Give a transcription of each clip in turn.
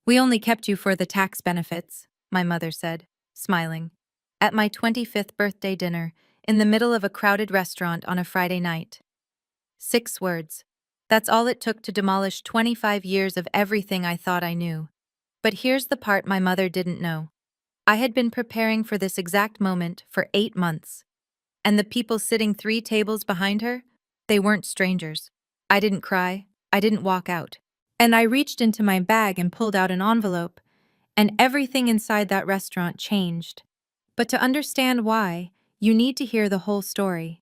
We only kept you for the tax benefits, my mother said, smiling. At my 25th birthday dinner, in the middle of a crowded restaurant on a Friday night. 6 words. That's all it took to demolish 25 years of everything I thought I knew. But here's the part my mother didn't know. I had been preparing for this exact moment for 8 months. And the people sitting 3 tables behind her? They weren't strangers. I didn't cry. I didn't walk out. And I reached into my bag and pulled out an envelope, and everything inside that restaurant changed. But to understand why, you need to hear the whole story.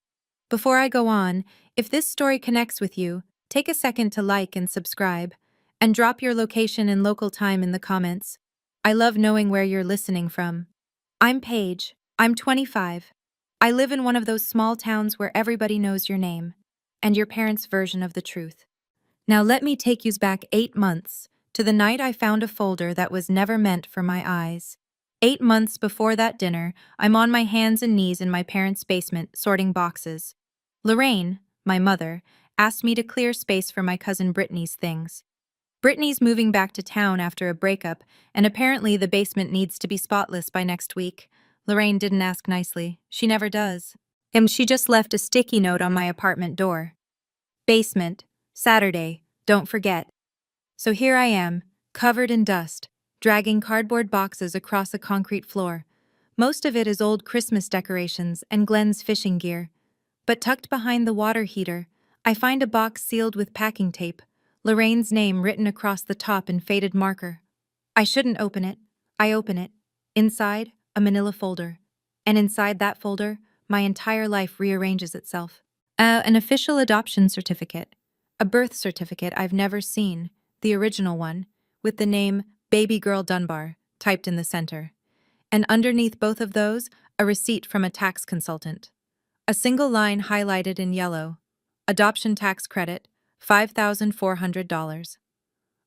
Before I go on, if this story connects with you, take a second to like and subscribe, and drop your location and local time in the comments. I love knowing where you're listening from. I'm Paige. I'm 25. I live in one of those small towns where everybody knows your name and your parents' version of the truth. Now let me take you back 8 months, to the night I found a folder that was never meant for my eyes. 8 months before that dinner, I'm on my hands and knees in my parents' basement sorting boxes. Lorraine, my mother, asked me to clear space for my cousin Brittany's things. Brittany's moving back to town after a breakup, and apparently the basement needs to be spotless by next week. Lorraine didn't ask nicely. She never does. She just left a sticky note on my apartment door. Basement, Saturday, don't forget. So here I am, covered in dust, dragging cardboard boxes across a concrete floor. Most of it is old Christmas decorations and Glenn's fishing gear. But tucked behind the water heater, I find a box sealed with packing tape, Lorraine's name written across the top in faded marker. I shouldn't open it. I open it. Inside, a manila folder. And inside that folder, my entire life rearranges itself. An official adoption certificate. A birth certificate I've never seen, the original one, with the name Baby Girl Dunbar typed in the center. And underneath both of those, a receipt from a tax consultant. A single line highlighted in yellow. Adoption tax credit, $5,400.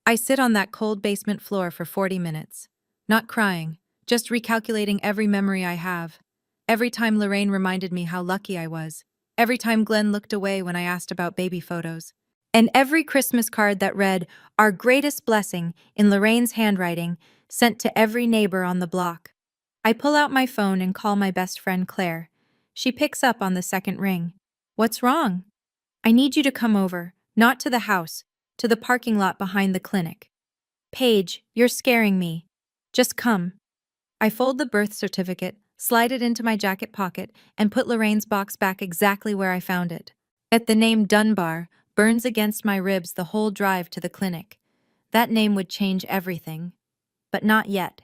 I sit on that cold basement floor for 40 minutes. Not crying, just recalculating every memory I have. Every time Lorraine reminded me how lucky I was. Every time Glenn looked away when I asked about baby photos. And every Christmas card that read, "Our greatest blessing," in Lorraine's handwriting, sent to every neighbor on the block. I pull out my phone and call my best friend Claire. She picks up on the second ring. "What's wrong?" "I need you to come over, not to the house, to the parking lot behind the clinic." "Paige, you're scaring me. Just come." I fold the birth certificate, slide it into my jacket pocket, and put Lorraine's box back exactly where I found it. At the name Dunbar burns against my ribs the whole drive to the clinic. That name would change everything. But not yet.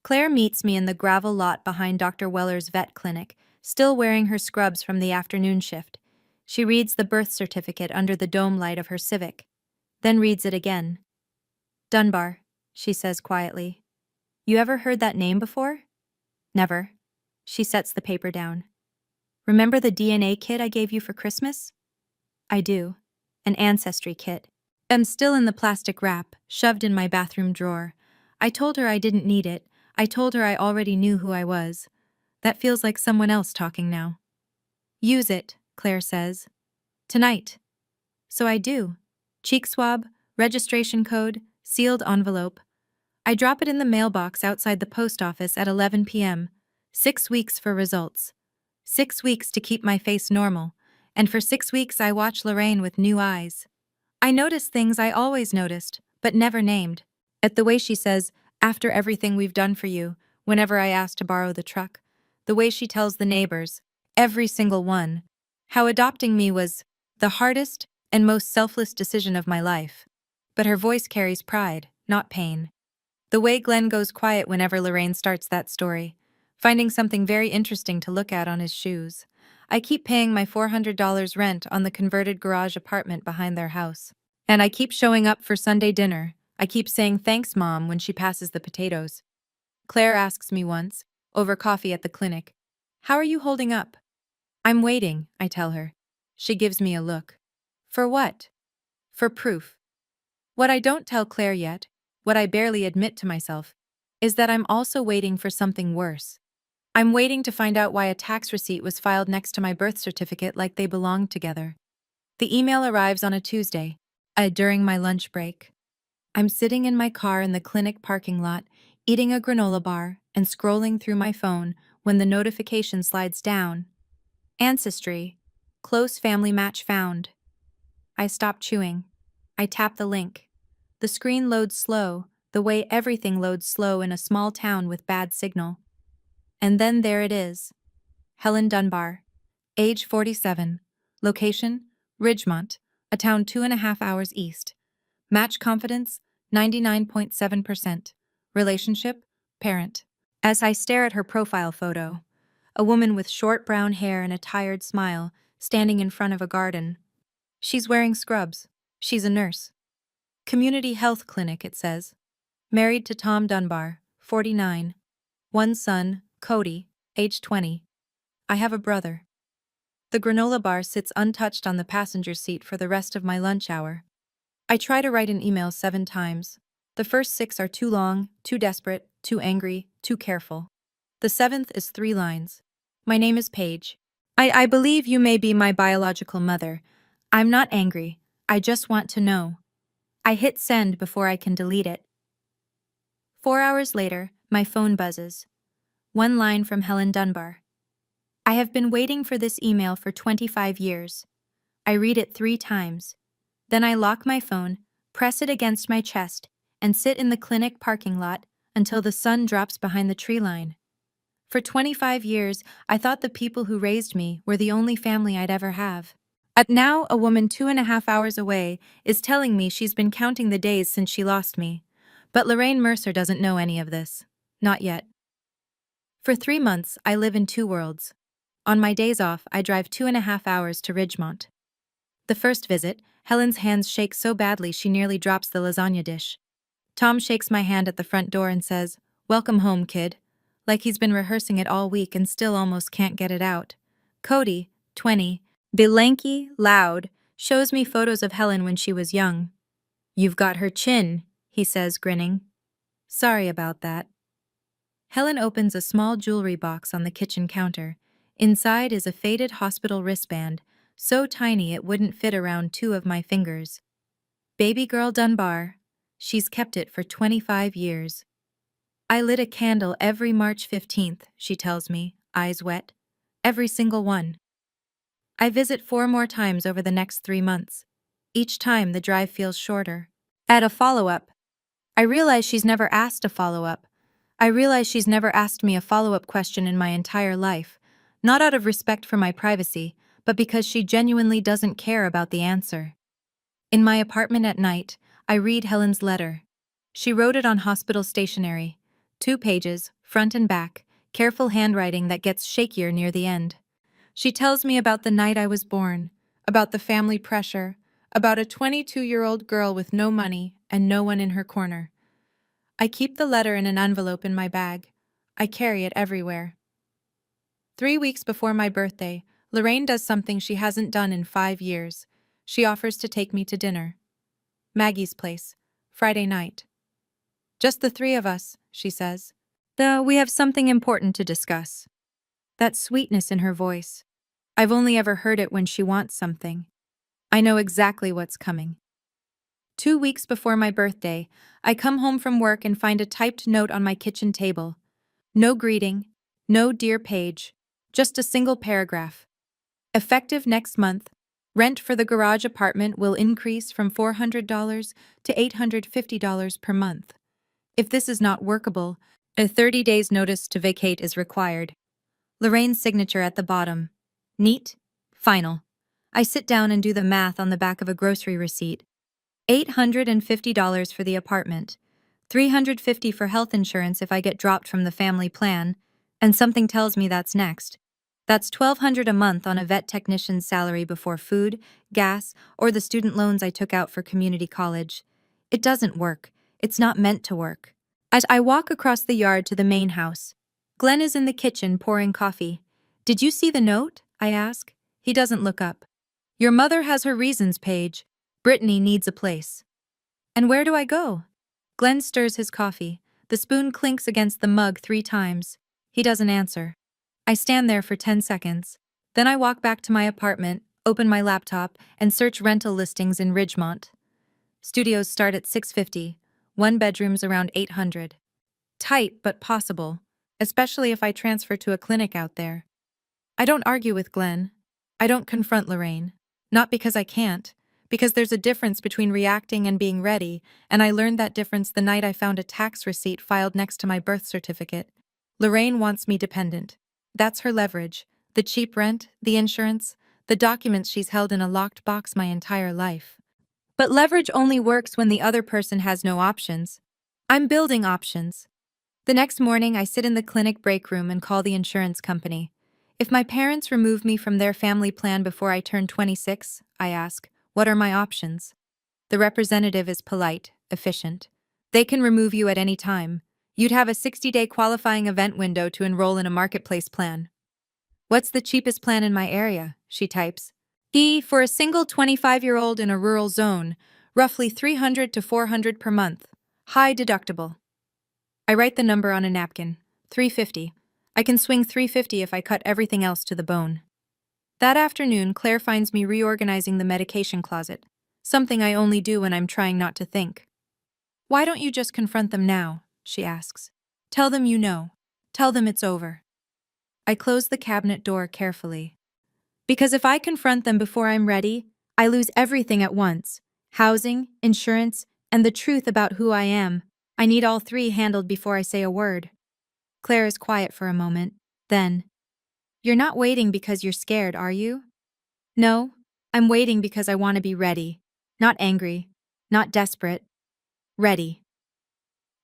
Claire meets me in the gravel lot behind Dr. Weller's vet clinic, still wearing her scrubs from the afternoon shift. She reads the birth certificate under the dome light of her Civic, then reads it again. "Dunbar," she says quietly. "You ever heard that name before?" "Never." She sets the paper down. "Remember the DNA kit I gave you for Christmas?" "I do. An ancestry kit. I'm still in the plastic wrap, shoved in my bathroom drawer. I told her I didn't need it. I told her I already knew who I was. That feels like someone else talking now. "Use it," Claire says. "Tonight." So I do. Cheek swab, registration code, sealed envelope. I drop it in the mailbox outside the post office at 11 p.m. 6 weeks for results. 6 weeks to keep my face normal. And for 6 weeks I watch Lorraine with new eyes. I notice things I always noticed, but never named. At the way she says, "After everything we've done for you," whenever I ask to borrow the truck. The way she tells the neighbors, every single one, how adopting me was the hardest and most selfless decision of my life. But her voice carries pride, not pain. The way Glenn goes quiet whenever Lorraine starts that story, finding something very interesting to look at on his shoes. I keep paying my $400 rent on the converted garage apartment behind their house. And I keep showing up for Sunday dinner. I keep saying thanks, Mom, when she passes the potatoes. Claire asks me once, over coffee at the clinic, "How are you holding up?" "I'm waiting," I tell her. She gives me a look. "For what?" "For proof." What I don't tell Claire yet, what I barely admit to myself, is that I'm also waiting for something worse. I'm waiting to find out why a tax receipt was filed next to my birth certificate like they belonged together. The email arrives on a Tuesday, during my lunch break. I'm sitting in my car in the clinic parking lot, eating a granola bar and scrolling through my phone when the notification slides down. Ancestry. Close family match found. I stop chewing. I tap the link. The screen loads slow, the way everything loads slow in a small town with bad signal. And then there it is. Helen Dunbar. Age 47. Location? Ridgemont, a town 2.5 hours east. Match confidence? 99.7%. Relationship? Parent. As I stare at her profile photo, a woman with short brown hair and a tired smile, standing in front of a garden. She's wearing scrubs. She's a nurse. Community Health Clinic, it says. Married to Tom Dunbar, 49. One son, Cody, age 20. I have a brother. The granola bar sits untouched on the passenger seat for the rest of my lunch hour. I try to write an email 7 times. The first 6 are too long, too desperate, too angry, too careful. The 7th is 3 lines. My name is Paige. I believe you may be my biological mother. I'm not angry. I just want to know. I hit send before I can delete it. 4 hours later, my phone buzzes. One line from Helen Dunbar. I have been waiting for this email for 25 years. I read it 3 times. Then I lock my phone, press it against my chest, and sit in the clinic parking lot until the sun drops behind the tree line. For 25 years, I thought the people who raised me were the only family I'd ever have. Now, a woman 2.5 hours away is telling me she's been counting the days since she lost me. But Lorraine Mercer doesn't know any of this. Not yet. For 3 months, I live in 2 worlds. On my days off, I drive 2.5 hours to Ridgemont. The first visit, Helen's hands shake so badly she nearly drops the lasagna dish. Tom shakes my hand at the front door and says, "Welcome home, kid," like he's been rehearsing it all week and still almost can't get it out. Cody, 20, lanky, loud, shows me photos of Helen when she was young. "You've got her chin," he says, grinning. Sorry about that. Helen opens a small jewelry box on the kitchen counter. Inside is a faded hospital wristband, so tiny it wouldn't fit around 2 of my fingers. Baby girl Dunbar. She's kept it for 25 years. I lit a candle every March 15th, she tells me, eyes wet. Every single one. I visit 4 more times over the next 3 months. Each time the drive feels shorter. Add a follow-up. I realize she's never asked a follow-up. I realize she's never asked me a follow-up question in my entire life, not out of respect for my privacy, but because she genuinely doesn't care about the answer. In my apartment at night, I read Helen's letter. She wrote it on hospital stationery. 2 pages, front and back, careful handwriting that gets shakier near the end. She tells me about the night I was born, about the family pressure, about a 22-year-old girl with no money and no one in her corner. I keep the letter in an envelope in my bag. I carry it everywhere. 3 weeks before my birthday, Lorraine does something she hasn't done in 5 years. She offers to take me to dinner. Maggie's place, Friday night. Just the 3 of us, she says. Though we have something important to discuss. That sweetness in her voice. I've only ever heard it when she wants something. I know exactly what's coming. 2 weeks before my birthday, I come home from work and find a typed note on my kitchen table. No greeting, no dear Paige, just a single paragraph. Effective next month, rent for the garage apartment will increase from $400 to $850 per month. If this is not workable, a 30 days notice to vacate is required. Lorraine's signature at the bottom. Neat, final. I sit down and do the math on the back of a grocery receipt. $850 for the apartment, $350 for health insurance if I get dropped from the family plan, and something tells me that's next. That's $1,200 a month on a vet technician's salary before food, gas, or the student loans I took out for community college. It doesn't work. It's not meant to work. As I walk across the yard to the main house, Glenn is in the kitchen pouring coffee. "Did you see the note?" I ask. He doesn't look up. "Your mother has her reasons, Paige. Brittany needs a place." "And where do I go?" Glenn stirs his coffee. The spoon clinks against the mug 3 times. He doesn't answer. I stand there for 10 seconds. Then I walk back to my apartment, open my laptop, and search rental listings in Ridgemont. Studios start at $650. One bedroom's around 800. Tight, but possible, especially if I transfer to a clinic out there. I don't argue with Glenn. I don't confront Lorraine. Not because I can't, because there's a difference between reacting and being ready, and I learned that difference the night I found a tax receipt filed next to my birth certificate. Lorraine wants me dependent. That's her leverage. The cheap rent, the insurance, the documents she's held in a locked box my entire life. But leverage only works when the other person has no options. I'm building options. The next morning, I sit in the clinic break room and call the insurance company. If my parents remove me from their family plan before I turn 26, I ask, what are my options? The representative is polite, efficient. They can remove you at any time. You'd have a 60-day qualifying event window to enroll in a marketplace plan. What's the cheapest plan in my area? She types. For a single 25-year-old in a rural zone, roughly 300 to 400 per month. High deductible. I write the number on a napkin. 350. I can swing 350 if I cut everything else to the bone. That afternoon, Claire finds me reorganizing the medication closet, something I only do when I'm trying not to think. Why don't you just confront them now? She asks. Tell them you know. Tell them it's over. I close the cabinet door carefully. Because if I confront them before I'm ready, I lose everything at once. Housing, insurance, and the truth about who I am. I need all three handled before I say a word. Claire is quiet for a moment. Then, you're not waiting because you're scared, are you? No, I'm waiting because I want to be ready. Not angry, not desperate. Ready.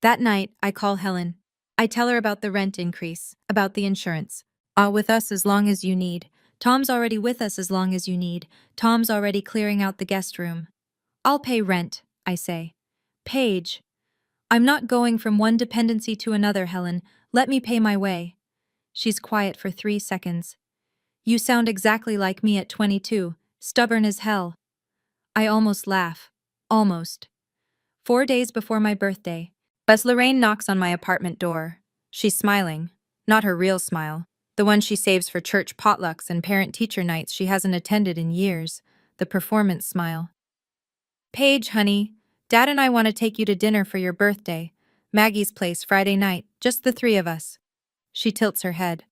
That night, I call Helen. I tell her about the rent increase, about the insurance. With us as long as you need. Tom's already with us as long as you need. Tom's already clearing out the guest room. I'll pay rent, I say. Paige. I'm not going from one dependency to another, Helen. Let me pay my way. She's quiet for 3 seconds. You sound exactly like me at 22, stubborn as hell. I almost laugh. Almost. 4 days before my birthday, Bess Lorraine knocks on my apartment door. She's smiling. Not her real smile. The one she saves for church potlucks and parent-teacher nights she hasn't attended in years. The performance smile. Paige, honey, Dad and I want to take you to dinner for your birthday. Maggie's place Friday night, just the three of us. She tilts her head.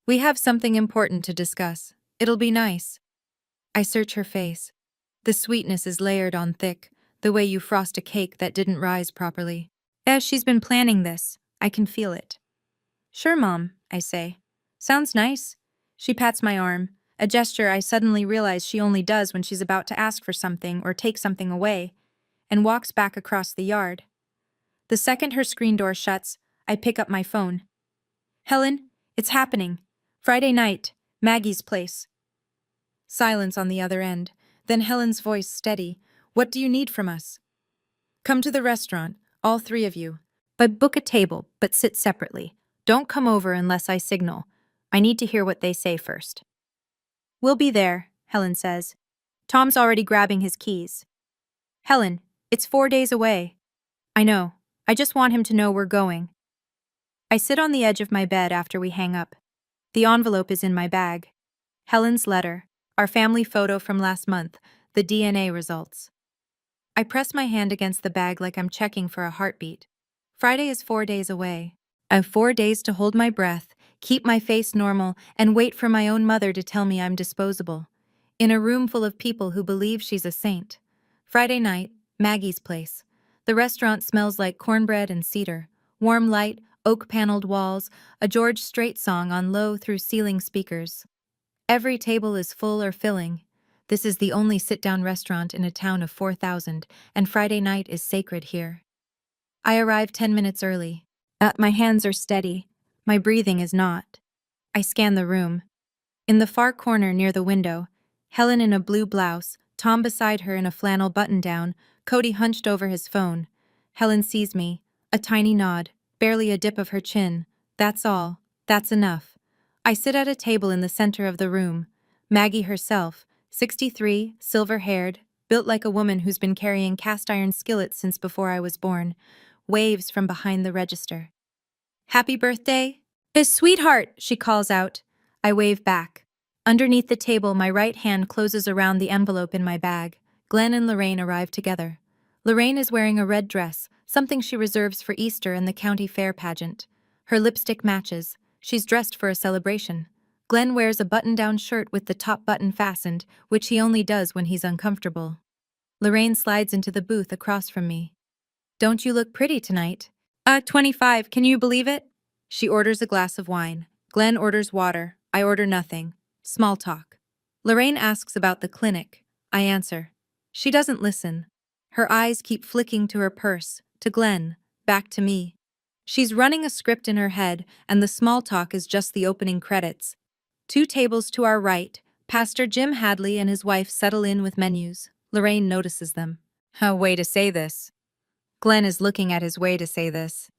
We have something important to discuss. It'll be nice. I search her face. The sweetness is layered on thick, the way you frost a cake that didn't rise properly. As she's been planning this, I can feel it. Sure, Mom, I say. Sounds nice. She pats my arm, a gesture I suddenly realize she only does when she's about to ask for something or take something away, and walks back across the yard. The second her screen door shuts, I pick up my phone. Helen, it's happening. Friday night, Maggie's place. Silence on the other end, then Helen's voice steady. What do you need from us? Come to the restaurant, all three of you. But book a table, but sit separately. Don't come over unless I signal. I need to hear what they say first. We'll be there, Helen says. Tom's already grabbing his keys. Helen, it's 4 days away. I know. I just want him to know we're going. I sit on the edge of my bed after we hang up. The envelope is in my bag. Helen's letter, our family photo from last month, the DNA results. I press my hand against the bag like I'm checking for a heartbeat. Friday is 4 days away. I have 4 days to hold my breath, keep my face normal, and wait for my own mother to tell me I'm disposable. In a room full of people who believe she's a saint. Friday night, Maggie's place. The restaurant smells like cornbread and cedar. Warm light, oak-paneled walls, a George Strait song on low through ceiling speakers. Every table is full or filling. This is the only sit-down restaurant in a town of 4,000, and Friday night is sacred here. I arrive 10 minutes early. My hands are steady. My breathing is not. I scan the room. In the far corner near the window, Helen in a blue blouse, Tom beside her in a flannel button-down, Cody hunched over his phone. Helen sees me. A tiny nod, barely a dip of her chin. That's all. That's enough. I sit at a table in the center of the room. Maggie herself, 63, silver-haired, built like a woman who's been carrying cast-iron skillets since before I was born, waves from behind the register. Happy birthday? Sweetheart, she calls out. I wave back. Underneath the table, my right hand closes around the envelope in my bag. Glenn and Lorraine arrive together. Lorraine is wearing a red dress, something she reserves for Easter and the county fair pageant. Her lipstick matches. She's dressed for a celebration. Glenn wears a button-down shirt with the top button fastened, which he only does when he's uncomfortable. Lorraine slides into the booth across from me. "Don't you look pretty tonight?" 25, can you believe it?" She orders a glass of wine. Glenn orders water. I order nothing. Small talk. Lorraine asks about the clinic. I answer. She doesn't listen. Her eyes keep flicking to her purse, to Glenn, back to me. She's running a script in her head, and the small talk is just the opening credits. 2 tables to our right, Pastor Jim Hadley and his wife settle in with menus. Lorraine notices them. "A way to say this." Glenn is looking at his way to say this.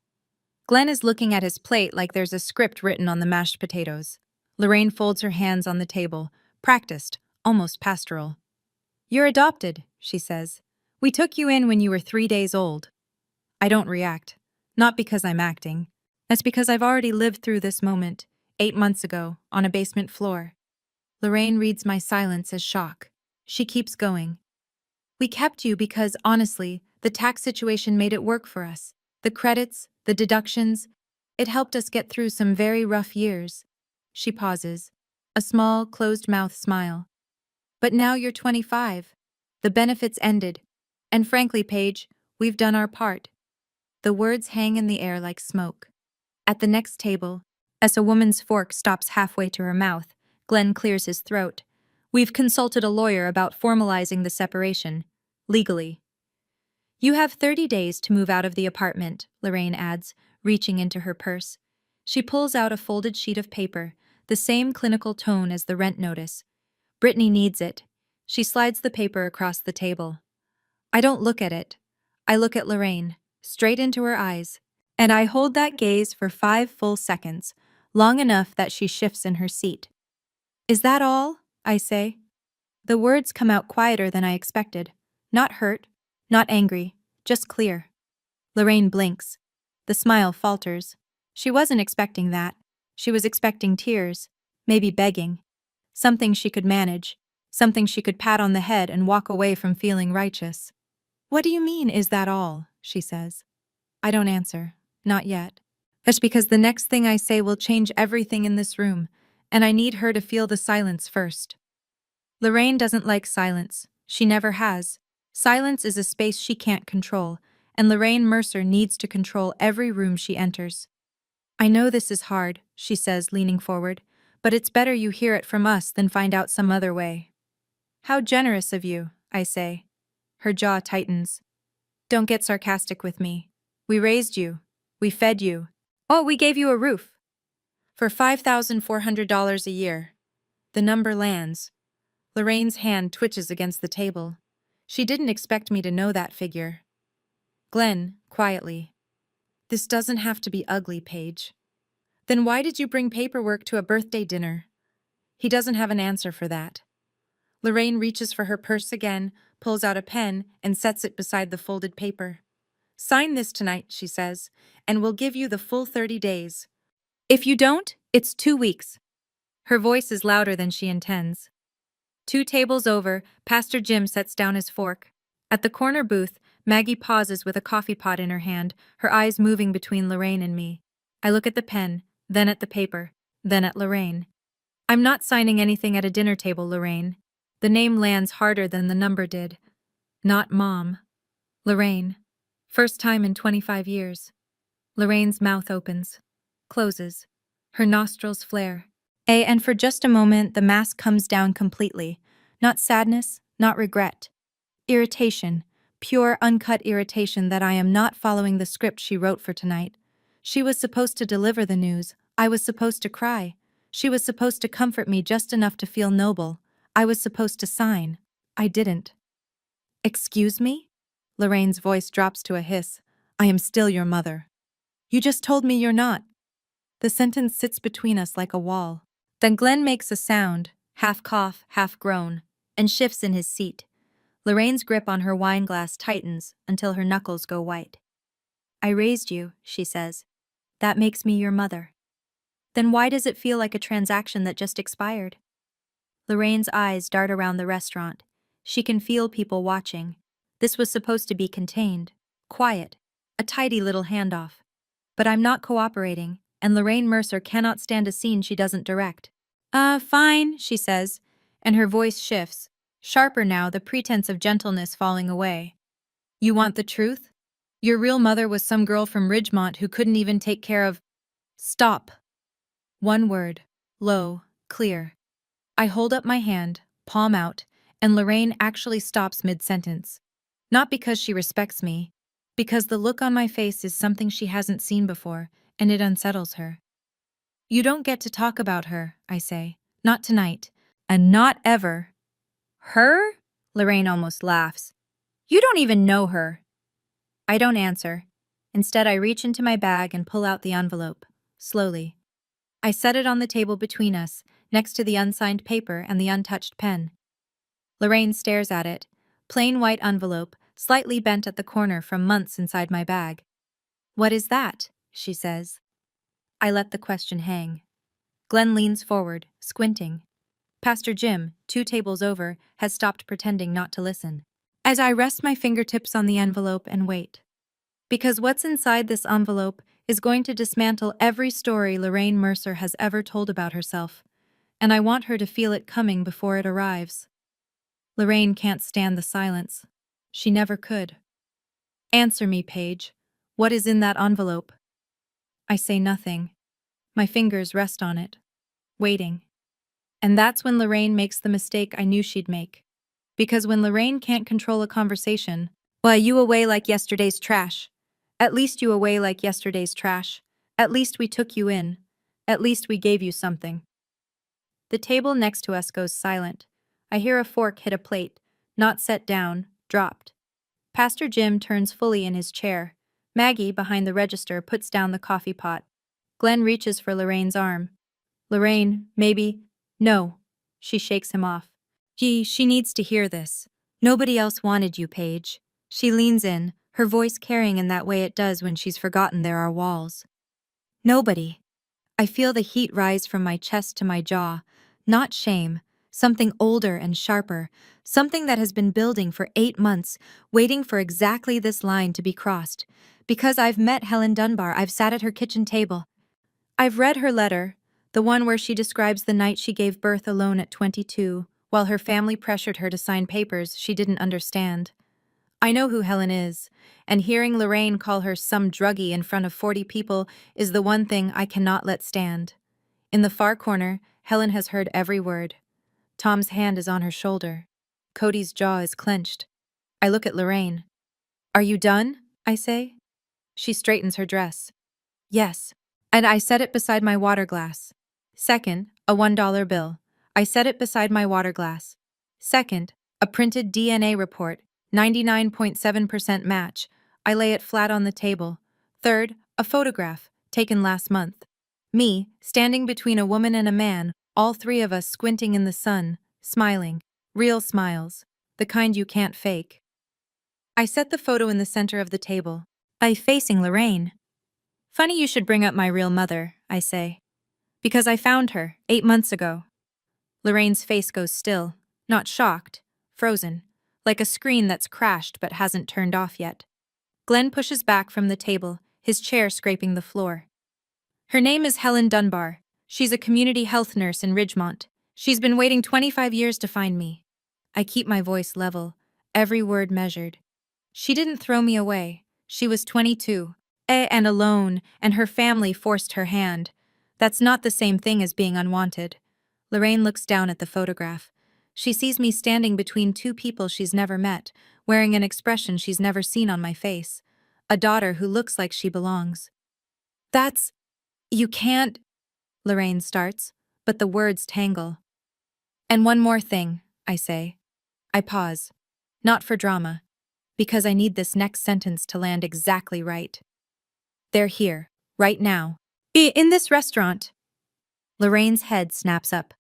Glenn is looking at his plate like there's a script written on the mashed potatoes. Lorraine folds her hands on the table, practiced, almost pastoral. "You're adopted," she says. "We took you in when you were 3 days old." I don't react. Not because I'm acting. That's because I've already lived through this moment, 8 months ago, on a basement floor. Lorraine reads my silence as shock. She keeps going. "We kept you because, honestly, the tax situation made it work for us. The credits, the deductions, it helped us get through some very rough years." She pauses, a small, closed-mouth smile. "But now you're 25. The benefits ended. And frankly, Paige, we've done our part." The words hang in the air like smoke. At the next table, as a woman's fork stops halfway to her mouth, Glenn clears his throat. "We've consulted a lawyer about formalizing the separation. Legally." "You have 30 days to move out of the apartment," Lorraine adds, reaching into her purse. She pulls out a folded sheet of paper, the same clinical tone as the rent notice. "Brittany needs it." She slides the paper across the table. I don't look at it. I look at Lorraine, straight into her eyes, and I hold that gaze for 5 full seconds, long enough that she shifts in her seat. "Is that all?" I say. The words come out quieter than I expected. Not hurt, not angry, just clear. Lorraine blinks. The smile falters. She wasn't expecting that. She was expecting tears, maybe begging. Something she could manage, something she could pat on the head and walk away from feeling righteous. "What do you mean, is that all?" she says. I don't answer. Not yet. That's because the next thing I say will change everything in this room, and I need her to feel the silence first. Lorraine doesn't like silence. She never has. Silence is a space she can't control, and Lorraine Mercer needs to control every room she enters. "I know this is hard," she says, leaning forward, "but it's better you hear it from us than find out some other way." "How generous of you," I say. Her jaw tightens. "Don't get sarcastic with me. We raised you. We fed you. Oh, we gave you a roof. For $5,400 a year." The number lands. Lorraine's hand twitches against the table. She didn't expect me to know that figure. Glenn, quietly. "This doesn't have to be ugly, Paige." "Then why did you bring paperwork to a birthday dinner?" He doesn't have an answer for that. Lorraine reaches for her purse again, pulls out a pen, and sets it beside the folded paper. "Sign this tonight," she says, "and we'll give you the full 30 days. If you don't, it's 2 weeks." Her voice is louder than she intends. 2 tables over, Pastor Jim sets down his fork. At the corner booth, Maggie pauses with a coffee pot in her hand, her eyes moving between Lorraine and me. I look at the pen, then at the paper, then at Lorraine. "I'm not signing anything at a dinner table, Lorraine." The name lands harder than the number did. Not Mom. Lorraine. First time in 25 years. Lorraine's mouth opens. Closes. Her nostrils flare. And for just a moment, the mask comes down completely. Not sadness, not regret. Irritation. Pure, uncut irritation that I am not following the script she wrote for tonight. She was supposed to deliver the news. I was supposed to cry. She was supposed to comfort me just enough to feel noble. I was supposed to sign. I didn't. "Excuse me?" Lorraine's voice drops to a hiss. "I am still your mother." "You just told me you're not." The sentence sits between us like a wall. Then Glenn makes a sound, half cough, half groan, and shifts in his seat. Lorraine's grip on her wine glass tightens until her knuckles go white. "I raised you," she says. "That makes me your mother." "Then why does it feel like a transaction that just expired?" Lorraine's eyes dart around the restaurant. She can feel people watching. This was supposed to be contained, quiet. A tidy little handoff. But I'm not cooperating, and Lorraine Mercer cannot stand a scene she doesn't direct. Fine, she says, and her voice shifts, sharper now, the pretense of gentleness falling away. You want the truth? Your real mother was some girl from Ridgemont who couldn't even take care of. Stop. One word. Low, clear. I hold up my hand, palm out, and Lorraine actually stops mid-sentence. Not because she respects me, because the look on my face is something she hasn't seen before, and it unsettles her. You don't get to talk about her, I say. Not tonight. And not ever. Her? Lorraine almost laughs. You don't even know her. I don't answer. Instead, I reach into my bag and pull out the envelope, slowly. I set it on the table between us, next to the unsigned paper and the untouched pen. Lorraine stares at it. Plain white envelope, slightly bent at the corner from months inside my bag. What is that? She says. I let the question hang. Glenn leans forward, squinting. Pastor Jim, 2 tables over, has stopped pretending not to listen. As I rest my fingertips on the envelope and wait. Because what's inside this envelope is going to dismantle every story Lorraine Mercer has ever told about herself, and I want her to feel it coming before it arrives. Lorraine can't stand the silence. She never could. Answer me, Paige. What is in that envelope? I say nothing. My fingers rest on it, waiting. And that's when Lorraine makes the mistake I knew she'd make. Because when Lorraine can't control a conversation, well, you away like yesterday's trash. At least you away like yesterday's trash. At least we took you in. At least we gave you something. The table next to us goes silent. I hear a fork hit a plate, not set down, dropped. Pastor Jim turns fully in his chair. Maggie, behind the register, puts down the coffee pot. Glenn reaches for Lorraine's arm. Lorraine, maybe. No. She shakes him off. Gee, she needs to hear this. Nobody else wanted you, Paige. She leans in, her voice carrying in that way it does when she's forgotten there are walls. Nobody. I feel the heat rise from my chest to my jaw. Not shame. Something older and sharper. Something that has been building for 8 months, waiting for exactly this line to be crossed. Because I've met Helen Dunbar, I've sat at her kitchen table. I've read her letter, the one where she describes the night she gave birth alone at 22, while her family pressured her to sign papers she didn't understand. I know who Helen is, and hearing Lorraine call her some druggie in front of 40 people is the one thing I cannot let stand. In the far corner, Helen has heard every word. Tom's hand is on her shoulder. Cody's jaw is clenched. I look at Lorraine. Are you done? I say. She straightens her dress. Yes. And I set it beside my water glass. Second, a $1 bill. I set it beside my water glass. Second, a printed DNA report, 99.7% match. I lay it flat on the table. Third, a photograph, taken last month. Me, standing between a woman and a man, all 3 of us squinting in the sun, smiling. Real smiles. The kind you can't fake. I set the photo in the center of the table. I facing Lorraine. Funny you should bring up my real mother, I say. Because I found her, 8 months ago. Lorraine's face goes still, not shocked, frozen, like a screen that's crashed but hasn't turned off yet. Glenn pushes back from the table, his chair scraping the floor. Her name is Helen Dunbar. She's a community health nurse in Ridgemont. She's been waiting 25 years to find me. I keep my voice level, every word measured. She didn't throw me away. She was 22, and alone, and her family forced her hand. That's not the same thing as being unwanted. Lorraine looks down at the photograph. She sees me standing between 2 people she's never met, wearing an expression she's never seen on my face. A daughter who looks like she belongs. That's... You can't... Lorraine starts, but the words tangle. And one more thing, I say. I pause. Not for drama. Because I need this next sentence to land exactly right. They're here, right now. In this restaurant. Lorraine's head snaps up.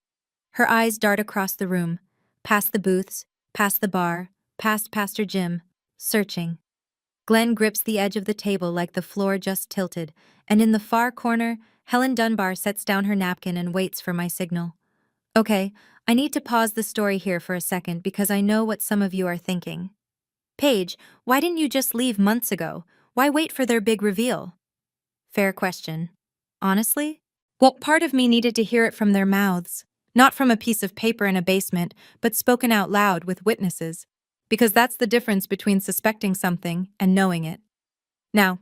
Her eyes dart across the room, past the booths, past the bar, past Pastor Jim, searching. Glenn grips the edge of the table like the floor just tilted, and in the far corner, Helen Dunbar sets down her napkin and waits for my signal. Okay, I need to pause the story here for a second because I know what some of you are thinking. Paige, why didn't you just leave months ago? Why wait for their big reveal? Fair question. Honestly? Well, part of me needed to hear it from their mouths. Not from a piece of paper in a basement, but spoken out loud with witnesses. Because that's the difference between suspecting something and knowing it. Now,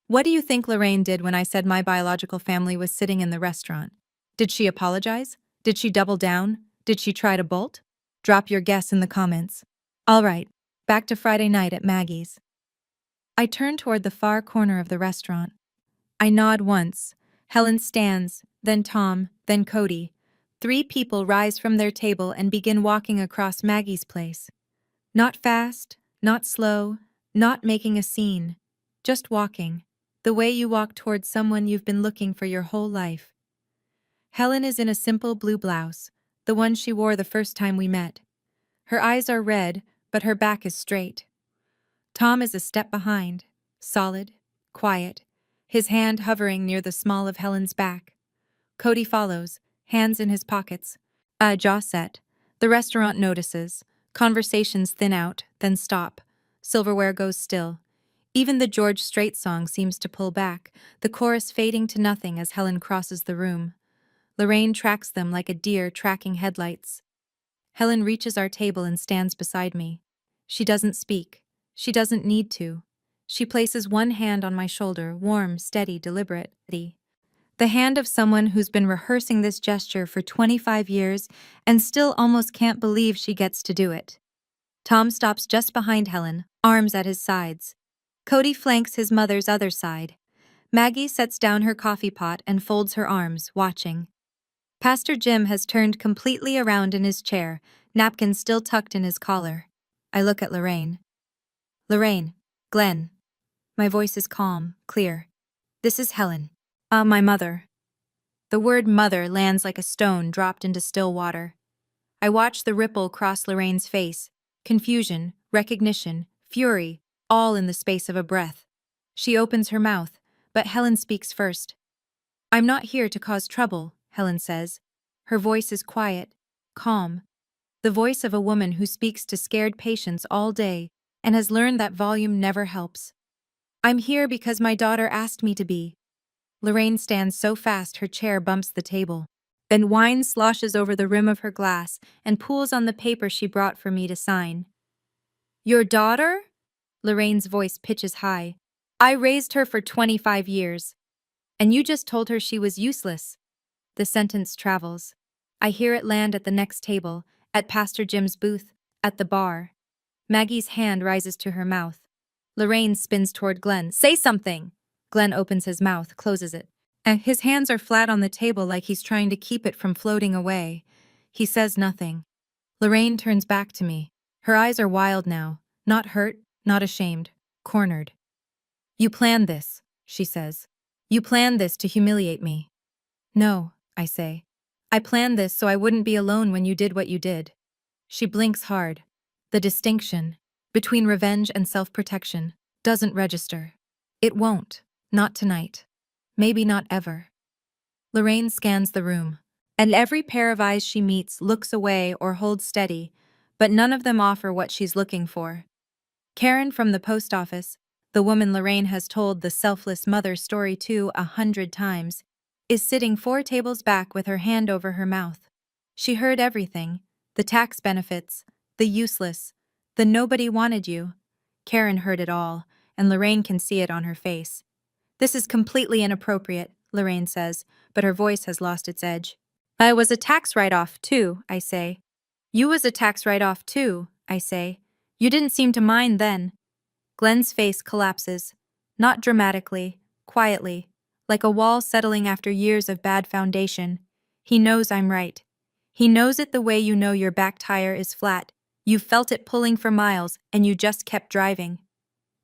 what do you think Lorraine did when I said my biological family was sitting in the restaurant? Did she apologize? Did she double down? Did she try to bolt? Drop your guess in the comments. All right, back to Friday night at Maggie's. I turn toward the far corner of the restaurant. I nod once. Helen stands, then Tom, then Cody. 3 people rise from their table and begin walking across Maggie's place. Not fast, not slow, not making a scene. Just walking. The way you walk towards someone you've been looking for your whole life. Helen is in a simple blue blouse, the one she wore the first time we met. Her eyes are red, but her back is straight. Tom is a step behind, solid, quiet, his hand hovering near the small of Helen's back. Cody follows, hands in his pockets, jaw set. The restaurant notices. Conversations thin out, then stop. Silverware goes still. Even the George Strait song seems to pull back, the chorus fading to nothing as Helen crosses the room. Lorraine tracks them like a deer tracking headlights. Helen reaches our table and stands beside me. She doesn't speak. She doesn't need to. She places one hand on my shoulder, warm, steady, deliberate. The hand of someone who's been rehearsing this gesture for 25 years and still almost can't believe she gets to do it. Tom stops just behind Helen, arms at his sides. Cody flanks his mother's other side. Maggie sets down her coffee pot and folds her arms, watching. Pastor Jim has turned completely around in his chair, napkin still tucked in his collar. I look at Lorraine. Lorraine, Glenn. My voice is calm, clear. This is Helen. My mother. The word mother lands like a stone dropped into still water. I watch the ripple cross Lorraine's face. Confusion, recognition, fury, all in the space of a breath. She opens her mouth, but Helen speaks first. I'm not here to cause trouble, Helen says. Her voice is quiet, calm. The voice of a woman who speaks to scared patients all day and has learned that volume never helps. I'm here because my daughter asked me to be. Lorraine stands so fast her chair bumps the table. Then wine sloshes over the rim of her glass and pools on the paper she brought for me to sign. Your daughter? Lorraine's voice pitches high. I raised her for 25 years. And you just told her she was useless. The sentence travels. I hear it land at the next table, at Pastor Jim's booth, at the bar. Maggie's hand rises to her mouth. Lorraine spins toward Glenn. Say something! Glenn opens his mouth, closes it. His hands are flat on the table like he's trying to keep it from floating away. He says nothing. Lorraine turns back to me. Her eyes are wild now, not hurt, not ashamed, cornered. You planned this, she says. You planned this to humiliate me. No, I say. I planned this so I wouldn't be alone when you did what you did. She blinks hard. The distinction between revenge and self-protection doesn't register. It won't. Not tonight. Maybe not ever. Lorraine scans the room, and every pair of eyes she meets looks away or holds steady, but none of them offer what she's looking for. Karen from the post office, the woman Lorraine has told the selfless mother story to 100 times, is sitting 4 tables back with her hand over her mouth. She heard everything, the tax benefits, the useless, the nobody wanted you. Karen heard it all, and Lorraine can see it on her face. This is completely inappropriate, Lorraine says, but her voice has lost its edge. I was a tax write-off too, I say. You was a tax write-off too, I say. You didn't seem to mind then. Glenn's face collapses. Not dramatically, quietly, like a wall settling after years of bad foundation. He knows I'm right. He knows it the way you know your back tire is flat. You felt it pulling for miles, and you just kept driving.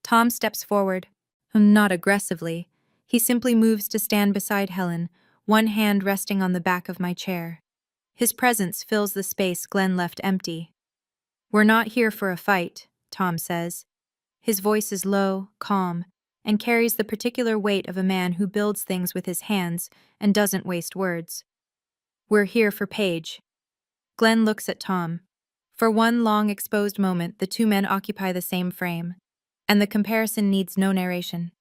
Tom steps forward. Not aggressively. He simply moves to stand beside Helen, one hand resting on the back of my chair. His presence fills the space Glenn left empty. We're not here for a fight, Tom says. His voice is low, calm, and carries the particular weight of a man who builds things with his hands and doesn't waste words. We're here for Paige. Glenn looks at Tom. For one long exposed moment, the 2 men occupy the same frame, and the comparison needs no narration.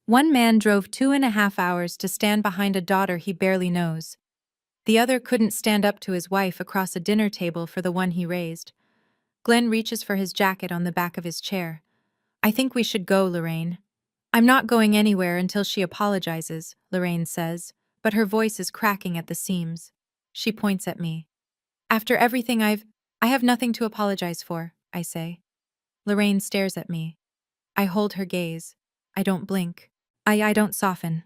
One man drove 2.5 hours to stand behind a daughter he barely knows. The other couldn't stand up to his wife across a dinner table for the one he raised. Glenn reaches for his jacket on the back of his chair. I think we should go, Lorraine. I'm not going anywhere until she apologizes, Lorraine says, but her voice is cracking at the seams. She points at me. After everything I have nothing to apologize for, I say. Lorraine stares at me. I hold her gaze. I don't blink. I don't soften.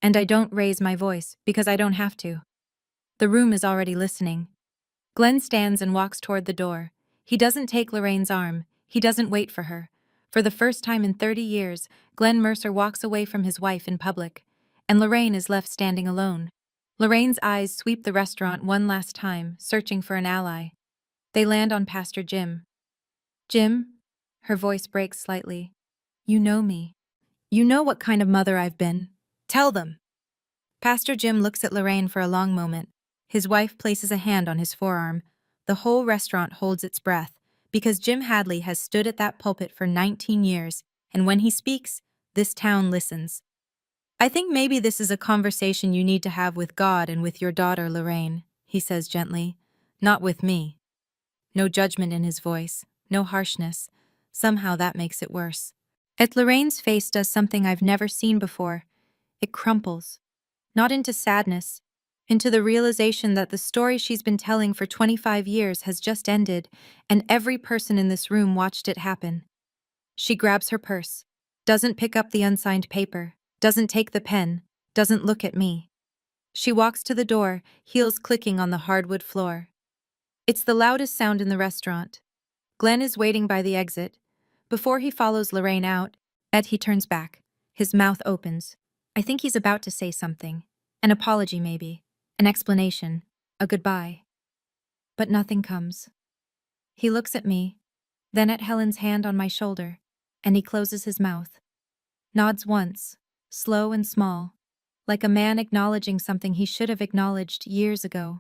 And I don't raise my voice because I don't have to. The room is already listening. Glenn stands and walks toward the door. He doesn't take Lorraine's arm. He doesn't wait for her. For the first time in 30 years, Glenn Mercer walks away from his wife in public, and Lorraine is left standing alone. Lorraine's eyes sweep the restaurant one last time, searching for an ally. They land on Pastor Jim. Jim? Her voice breaks slightly. You know me. You know what kind of mother I've been. Tell them. Pastor Jim looks at Lorraine for a long moment. His wife places a hand on his forearm. The whole restaurant holds its breath, because Jim Hadley has stood at that pulpit for 19 years, and when he speaks, this town listens. I think maybe this is a conversation you need to have with God and with your daughter, Lorraine, he says gently. Not with me. No judgment in his voice, no harshness. Somehow that makes it worse. Lorraine's face does something I've never seen before. It crumples. Not into sadness, into the realization that the story she's been telling for 25 years has just ended, and every person in this room watched it happen. She grabs her purse, doesn't pick up the unsigned paper, doesn't take the pen, doesn't look at me. She walks to the door, heels clicking on the hardwood floor. It's the loudest sound in the restaurant. Glenn is waiting by the exit. Before he follows Lorraine out, he turns back. His mouth opens. I think he's about to say something. An apology, maybe. An explanation. A goodbye. But nothing comes. He looks at me, then at Helen's hand on my shoulder, and he closes his mouth. Nods once, slow and small, like a man acknowledging something he should have acknowledged years ago.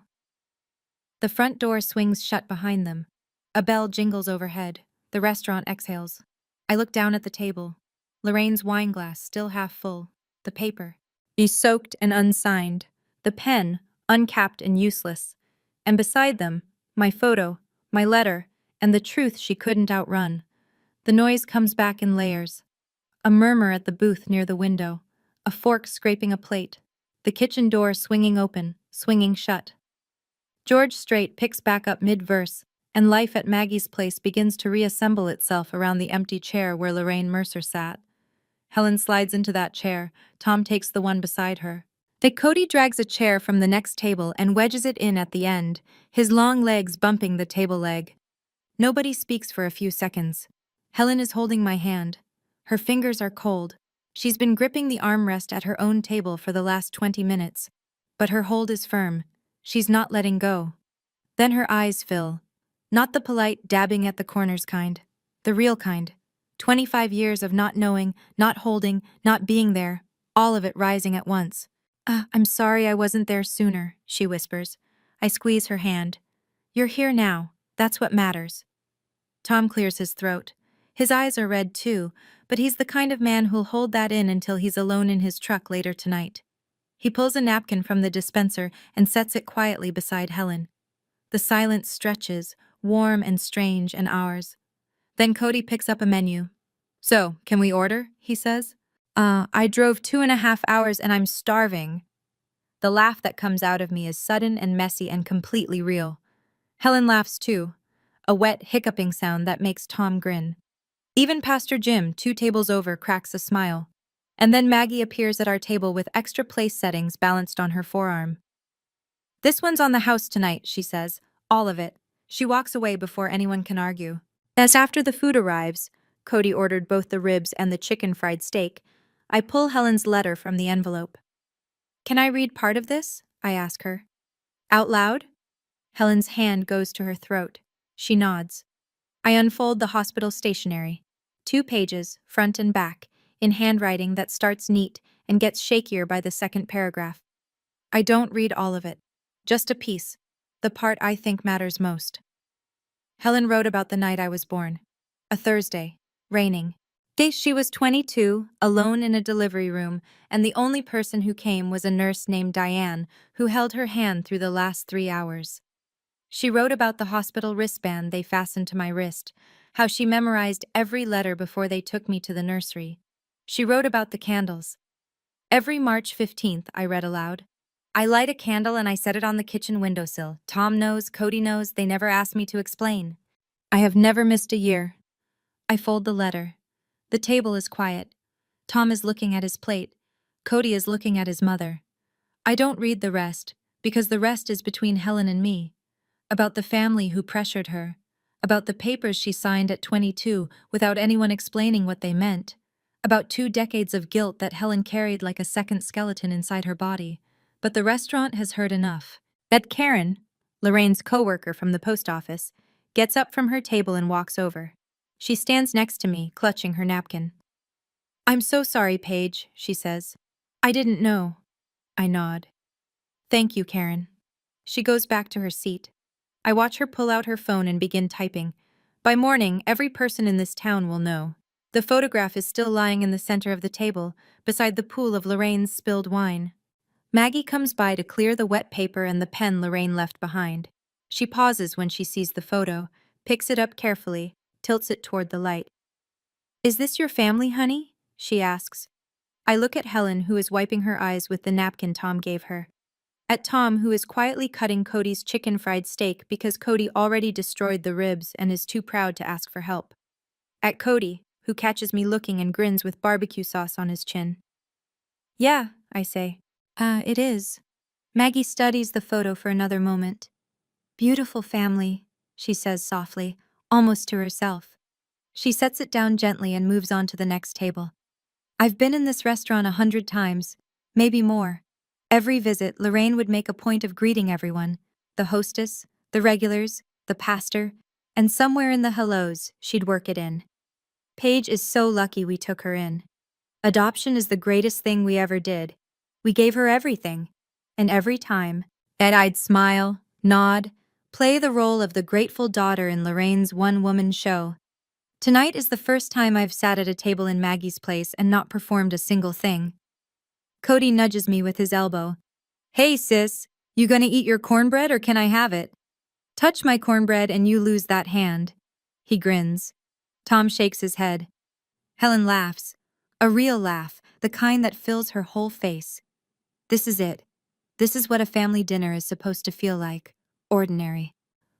The front door swings shut behind them. A bell jingles overhead. The restaurant exhales. I look down at the table. Lorraine's wine glass still half full. The paper is soaked and unsigned. The pen uncapped and useless. And beside them, my photo, my letter, and the truth she couldn't outrun. The noise comes back in layers. A murmur at the booth near the window. A fork scraping a plate. The kitchen door swinging open, swinging shut. George Strait picks back up mid-verse, and life at Maggie's place begins to reassemble itself around the empty chair where Lorraine Mercer sat. Helen slides into that chair. Tom takes the one beside her. Cody drags a chair from the next table and wedges it in at the end, his long legs bumping the table leg. Nobody speaks for a few seconds. Helen is holding my hand. Her fingers are cold. She's been gripping the armrest at her own table for the last 20 minutes. But her hold is firm. She's not letting go. Then her eyes fill. Not the polite dabbing at the corners kind. The real kind. 25 years of not knowing, not holding, not being there. All of it rising at once. I'm sorry I wasn't there sooner, she whispers. I squeeze her hand. You're here now. That's what matters. Tom clears his throat. His eyes are red too, but he's the kind of man who'll hold that in until he's alone in his truck later tonight. He pulls a napkin from the dispenser and sets it quietly beside Helen. The silence stretches, warm and strange and ours. Then Cody picks up a menu. So, can we order? He says. I drove 2.5 hours and I'm starving. The laugh that comes out of me is sudden and messy and completely real. Helen laughs too, a wet, hiccuping sound that makes Tom grin. Even Pastor Jim, 2 tables over, cracks a smile. And then Maggie appears at our table with extra place settings balanced on her forearm. This one's on the house tonight, she says. All of it. She walks away before anyone can argue. As after the food arrives, Cody ordered both the ribs and the chicken fried steak, I pull Helen's letter from the envelope. Can I read part of this? I ask her. Out loud? Helen's hand goes to her throat. She nods. I unfold the hospital stationery. 2 pages, front and back, in handwriting that starts neat and gets shakier by the second paragraph. I don't read all of it. Just a piece. The part I think matters most. Helen wrote about the night I was born. A Thursday. Raining. She was 22, alone in a delivery room, and the only person who came was a nurse named Diane, who held her hand through the last 3 hours. She wrote about the hospital wristband they fastened to my wrist, how she memorized every letter before they took me to the nursery. She wrote about the candles. Every March 15th, I read aloud. I light a candle and I set it on the kitchen windowsill. Tom knows, Cody knows, they never asked me to explain. I have never missed a year. I fold the letter. The table is quiet. Tom is looking at his plate. Cody is looking at his mother. I don't read the rest, because the rest is between Helen and me. About the family who pressured her. About the papers she signed at 22 without anyone explaining what they meant. About 2 decades of guilt that Helen carried like a second skeleton inside her body. But the restaurant has heard enough. That Karen, Lorraine's coworker from the post office, gets up from her table and walks over. She stands next to me, clutching her napkin. "I'm so sorry, Paige," she says. "I didn't know." I nod. "Thank you, Karen." She goes back to her seat. I watch her pull out her phone and begin typing. By morning, every person in this town will know. The photograph is still lying in the center of the table, beside the pool of Lorraine's spilled wine. Maggie comes by to clear the wet paper and the pen Lorraine left behind. She pauses when she sees the photo, picks it up carefully, tilts it toward the light. "Is this your family, honey?" she asks. I look at Helen, who is wiping her eyes with the napkin Tom gave her. At Tom, who is quietly cutting Cody's chicken fried steak because Cody already destroyed the ribs and is too proud to ask for help. At Cody, who catches me looking and grins with barbecue sauce on his chin. "Yeah," I say. It is." Maggie studies the photo for another moment. "Beautiful family," she says softly, almost to herself. She sets it down gently and moves on to the next table. "I've been in this restaurant 100 times, maybe more. Every visit, Lorraine would make a point of greeting everyone, the hostess, the regulars, the pastor, and somewhere in the hellos, she'd work it in. Paige is so lucky we took her in. Adoption is the greatest thing we ever did. We gave her everything. And every time, I'd smile, nod, play the role of the grateful daughter in Lorraine's one-woman show. Tonight is the first time I've sat at a table in Maggie's place and not performed a single thing." Cody nudges me with his elbow. "Hey, sis, you gonna eat your cornbread or can I have it?" "Touch my cornbread and you lose that hand." He grins. Tom shakes his head. Helen laughs. A real laugh, the kind that fills her whole face. This is it. This is what a family dinner is supposed to feel like. Ordinary.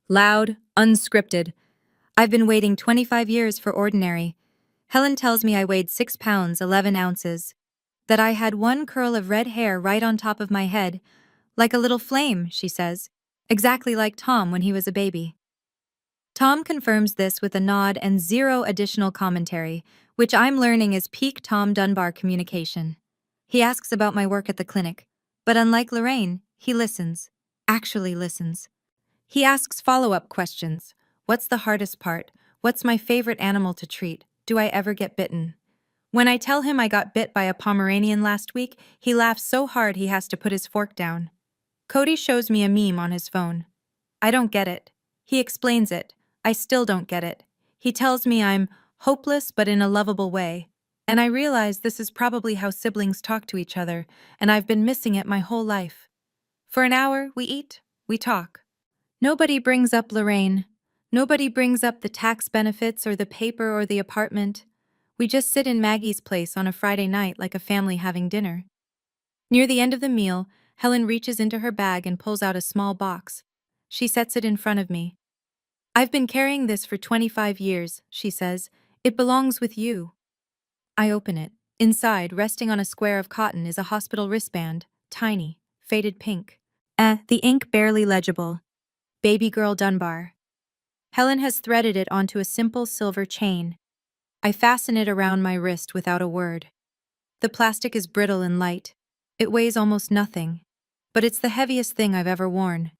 Loud, unscripted. I've been waiting 25 years for ordinary. Helen tells me I weighed 6 pounds, 11 ounces. That I had one curl of red hair right on top of my head. Like a little flame, she says. Exactly like Tom when he was a baby. Tom confirms this with a nod and zero additional commentary, which I'm learning is peak Tom Dunbar communication. He asks about my work at the clinic, but unlike Lorraine, he listens. Actually listens. He asks follow-up questions. What's the hardest part? What's my favorite animal to treat? Do I ever get bitten? When I tell him I got bit by a Pomeranian last week, he laughs so hard he has to put his fork down. Cody shows me a meme on his phone. I don't get it. He explains it. I still don't get it. He tells me I'm hopeless but in a lovable way. And I realize this is probably how siblings talk to each other, and I've been missing it my whole life. For an hour, we eat, we talk. Nobody brings up Lorraine. Nobody brings up the tax benefits or the paper or the apartment. We just sit in Maggie's place on a Friday night like a family having dinner. Near the end of the meal, Helen reaches into her bag and pulls out a small box. She sets it in front of me. "I've been carrying this for 25 years, she says. "It belongs with you." I open it. Inside, resting on a square of cotton, is a hospital wristband, tiny, faded pink. The ink barely legible. Baby Girl Dunbar. Helen has threaded it onto a simple silver chain. I fasten it around my wrist without a word. The plastic is brittle and light. It weighs almost nothing, but it's the heaviest thing I've ever worn.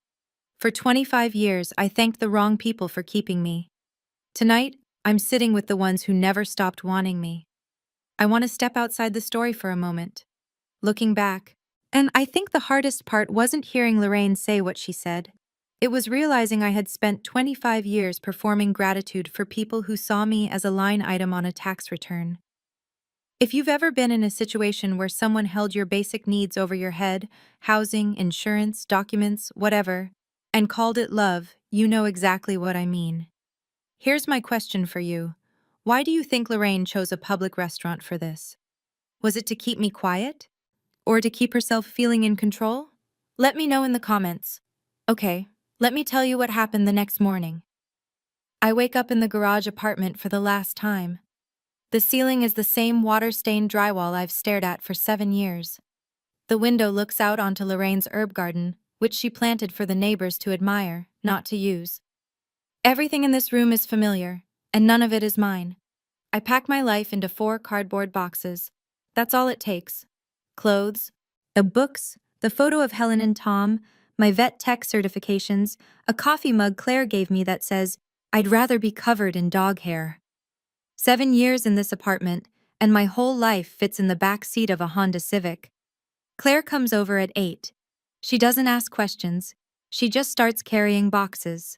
For 25 years, I thanked the wrong people for keeping me. Tonight, I'm sitting with the ones who never stopped wanting me. I want to step outside the story for a moment. Looking back, and I think the hardest part wasn't hearing Lorraine say what she said. It was realizing I had spent 25 years performing gratitude for people who saw me as a line item on a tax return. If you've ever been in a situation where someone held your basic needs over your head, housing, insurance, documents, whatever, and called it love, you know exactly what I mean. Here's my question for you. Why do you think Lorraine chose a public restaurant for this? Was it to keep me quiet? Or to keep herself feeling in control? Let me know in the comments. Okay, let me tell you what happened the next morning. I wake up in the garage apartment for the last time. The ceiling is the same water-stained drywall I've stared at for 7 years. The window looks out onto Lorraine's herb garden, which she planted for the neighbors to admire, not to use. Everything in this room is familiar, and none of it is mine. I pack my life into 4 cardboard boxes. That's all it takes. Clothes, the books, the photo of Helen and Tom, my vet tech certifications, a coffee mug Claire gave me that says, "I'd rather be covered in dog hair." 7 years in this apartment, and my whole life fits in the back seat of a Honda Civic. Claire comes over at 8. She doesn't ask questions. She just starts carrying boxes.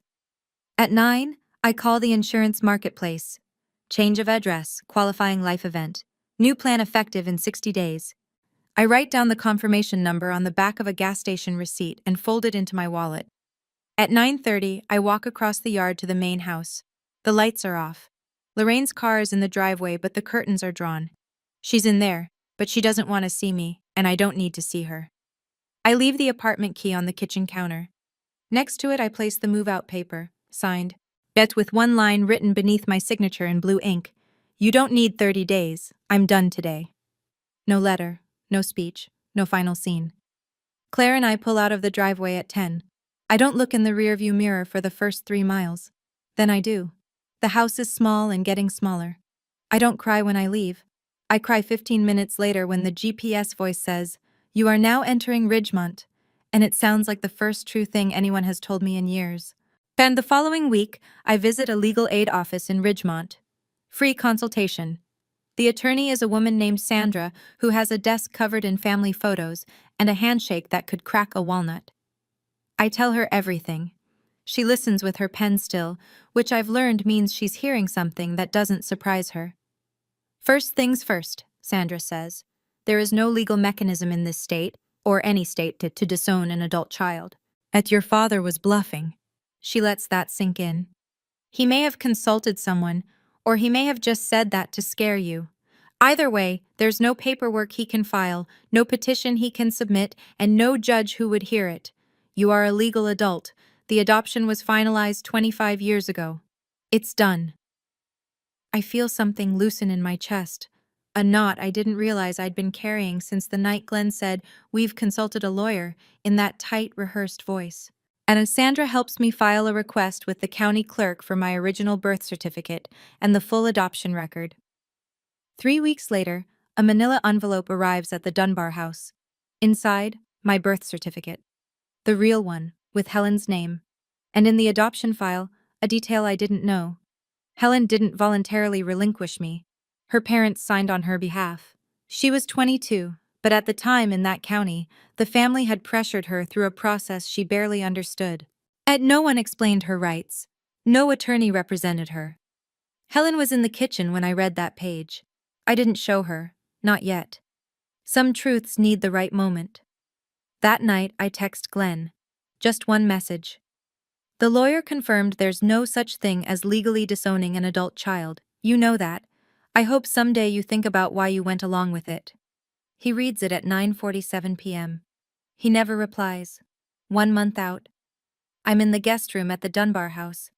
At 9, I call the insurance marketplace. Change of address, qualifying life event. New plan effective in 60 days. I write down the confirmation number on the back of a gas station receipt and fold it into my wallet. At 9:30, I walk across the yard to the main house. The lights are off. Lorraine's car is in the driveway, but the curtains are drawn. She's in there, but she doesn't want to see me, and I don't need to see her. I leave the apartment key on the kitchen counter. Next to it, I place the move-out paper, signed, Bet with one line written beneath my signature in blue ink. You don't need 30 days. I'm done today. No letter, no speech, no final scene. Claire and I pull out of the driveway at 10. I don't look in the rearview mirror for the first 3 miles. Then I do. The house is small and getting smaller. I don't cry when I leave. I cry 15 minutes later when the GPS voice says, "You are now entering Ridgemont," and it sounds like the first true thing anyone has told me in years. And the following week, I visit a legal aid office in Ridgemont. Free consultation. The attorney is a woman named Sandra who has a desk covered in family photos and a handshake that could crack a walnut. I tell her everything. She listens with her pen still, which I've learned means she's hearing something that doesn't surprise her. First things first, Sandra says. There is no legal mechanism in this state, or any state, to disown an adult child. Your father was bluffing. She lets that sink in. He may have consulted someone, or he may have just said that to scare you. Either way, there's no paperwork he can file, no petition he can submit, and no judge who would hear it. You are a legal adult. The adoption was finalized 25 years ago. It's done. I feel something loosen in my chest, a knot I didn't realize I'd been carrying since the night Glenn said, "We've consulted a lawyer," in that tight, rehearsed voice. And as Sandra helps me file a request with the county clerk for my original birth certificate and the full adoption record. 3 weeks later, a manila envelope arrives at the Dunbar house. Inside, my birth certificate. The real one, with Helen's name. And in the adoption file, a detail I didn't know. Helen didn't voluntarily relinquish me. Her parents signed on her behalf. She was 22, but at the time in that county, the family had pressured her through a process she barely understood. And no one explained her rights. No attorney represented her. Helen was in the kitchen when I read that page. I didn't show her, not yet. Some truths need the right moment. That night, I text Glenn. Just one message. The lawyer confirmed there's no such thing as legally disowning an adult child. You know that. I hope someday you think about why you went along with it. He reads it at 9:47 p.m. He never replies. 1 month out. I'm in the guest room at the Dunbar house,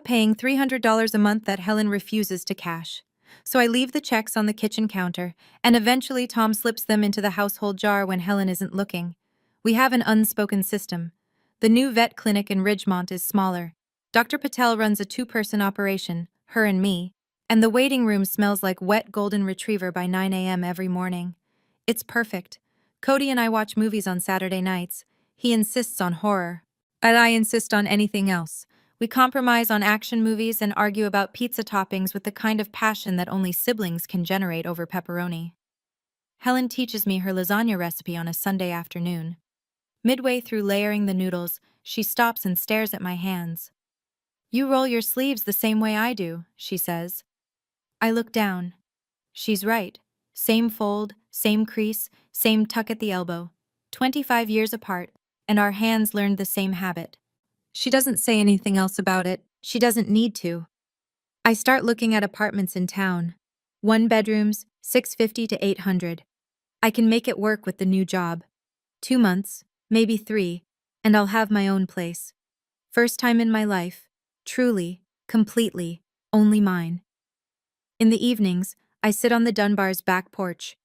paying $300 a month that Helen refuses to cash. So I leave the checks on the kitchen counter, and eventually Tom slips them into the household jar when Helen isn't looking. We have an unspoken system. The new vet clinic in Ridgemont is smaller. Dr. Patel runs a 2-person operation, her and me, and the waiting room smells like wet golden retriever by 9 a.m. every morning. It's perfect. Cody and I watch movies on Saturday nights. He insists on horror, and I insist on anything else. We compromise on action movies and argue about pizza toppings with the kind of passion that only siblings can generate over pepperoni. Helen teaches me her lasagna recipe on a Sunday afternoon. Midway through layering the noodles, she stops and stares at my hands. "You roll your sleeves the same way I do," she says. I look down. She's right. Same fold, same crease, same tuck at the elbow. 25 years apart, and our hands learned the same habit. She doesn't say anything else about it. She doesn't need to. I start looking at apartments in town. One bedrooms, 650 to 800. I can make it work with the new job. 2 months, maybe 3, and I'll have my own place. First time in my life. Truly, completely, only mine. In the evenings, I sit on the Dunbar's back porch.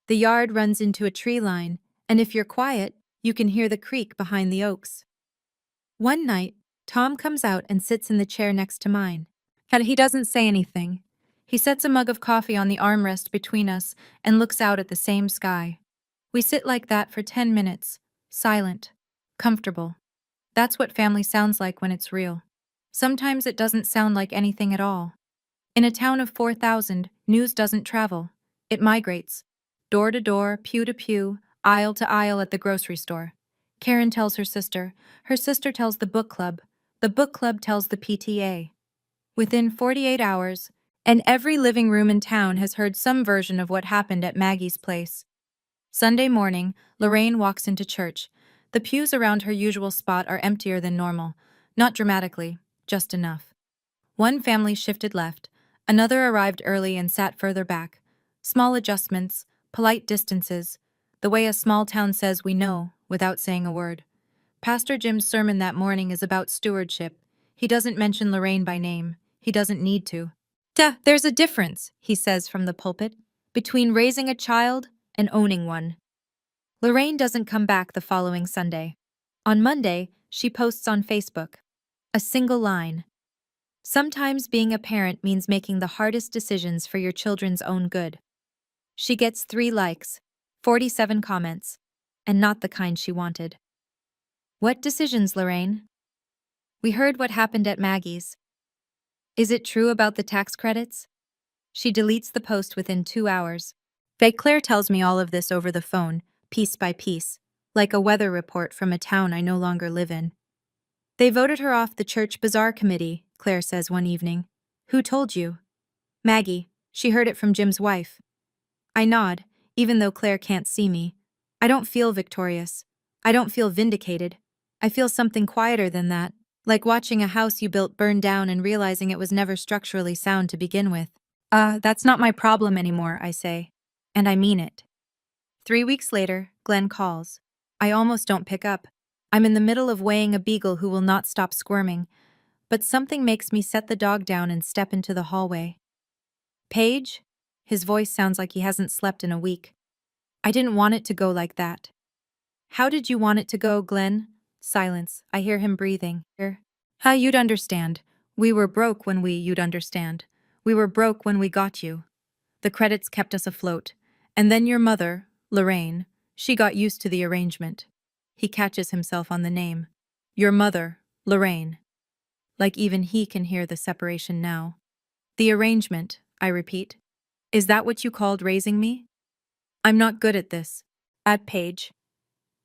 The yard runs into a tree line, and if you're quiet, you can hear the creak behind the oaks. One night, Tom comes out and sits in the chair next to mine. And he doesn't say anything. He sets a mug of coffee on the armrest between us and looks out at the same sky. We sit like that for 10 minutes, silent, comfortable. That's what family sounds like when it's real. Sometimes it doesn't sound like anything at all. In a town of 4,000, news doesn't travel. It migrates. Door to door, pew to pew, aisle to aisle at the grocery store. Karen tells her sister tells the book club tells the PTA. Within 48 hours, and every living room in town has heard some version of what happened at Maggie's place. Sunday morning, Lorraine walks into church. The pews around her usual spot are emptier than normal. Not dramatically, just enough. One family shifted left. Another arrived early and sat further back. Small adjustments, polite distances, the way a small town says we know, without saying a word. Pastor Jim's sermon that morning is about stewardship. He doesn't mention Lorraine by name. He doesn't need to. There's a difference, he says from the pulpit, between raising a child and owning one. Lorraine doesn't come back the following Sunday. On Monday, she posts on Facebook. A single line. Sometimes being a parent means making the hardest decisions for your children's own good. She gets 3 likes, 47 comments, and not the kind she wanted. What decisions, Lorraine? We heard what happened at Maggie's. Is it true about the tax credits? She deletes the post within 2 hours. Claire tells me all of this over the phone, piece by piece, like a weather report from a town I no longer live in. They voted her off the church bazaar committee, Claire says one evening. Who told you? Maggie. She heard it from Jim's wife. I nod, even though Claire can't see me. I don't feel victorious. I don't feel vindicated. I feel something quieter than that, like watching a house you built burn down and realizing it was never structurally sound to begin with. That's not my problem anymore, I say. And I mean it. 3 weeks later, Glenn calls. I almost don't pick up. I'm in the middle of weighing a beagle who will not stop squirming, but something makes me set the dog down and step into the hallway. Paige? His voice sounds like he hasn't slept in a week. I didn't want it to go like that. How did you want it to go, Glenn? Silence. I hear him breathing. You'd understand. We were broke when you'd understand. We were broke when we got you. The credits kept us afloat. And then your mother, Lorraine, she got used to the arrangement. He catches himself on the name. Your mother, Lorraine. Like even he can hear the separation now. The arrangement, I repeat. Is that what you called raising me? I'm not good at this. At Paige.